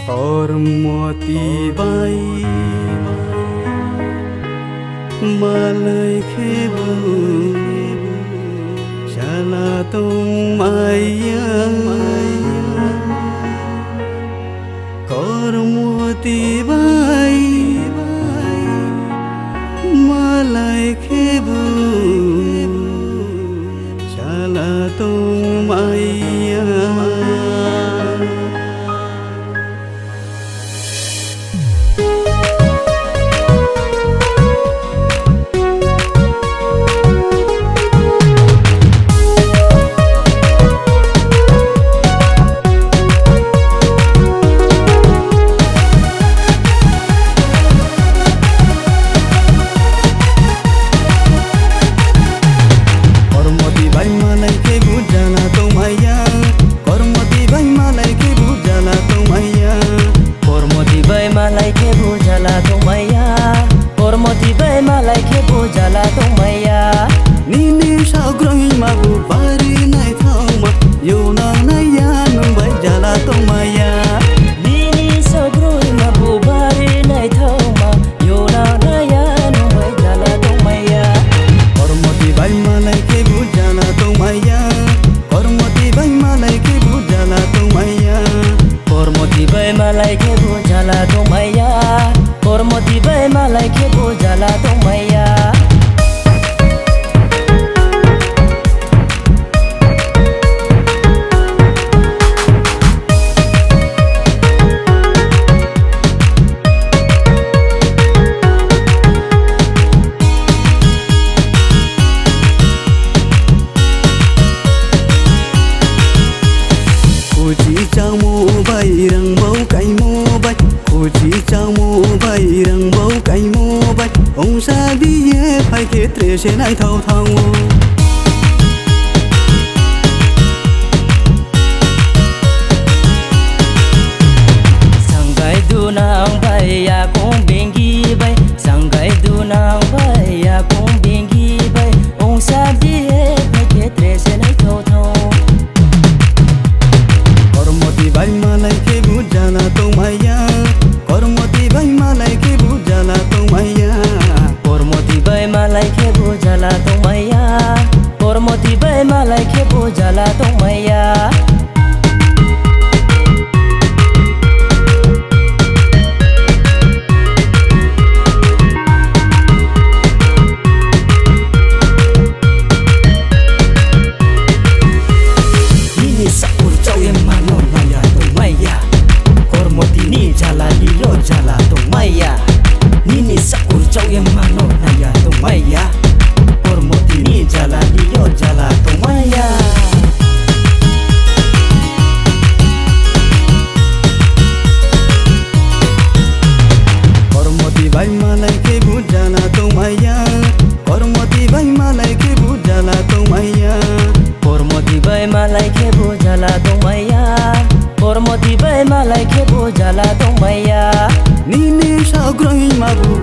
कर्मती by मलाई खेबु चला तुम माया कर्मती by मलाई खेबु चला तुम माया मलाई के बुझला तो मैया कर्मती भए मलाई के बुझला तो मैया Kuji camu bairang bau kai mo bai Kuji camu bairang bau kai mo bai Ông sa biye phai ke tre se nai thau thau Sangai dunang bai ya kong bengi bai Sangai dunang bai ya kong bengi bai Ông sa biye phai ke tre se nai thau thau Bai malai ke bujala to maya Kormoti bai malai ke bujala to maya Kormoti bai malai ke bujala to maya Kormoti bai malai ke bujala to maya Bai malai ke bujala to maya Kormoti bai malai ke bujala to maya Kormoti bai malai ke bujala to maya Kormoti bai malai ke bujala to maya Nini sa groi mabu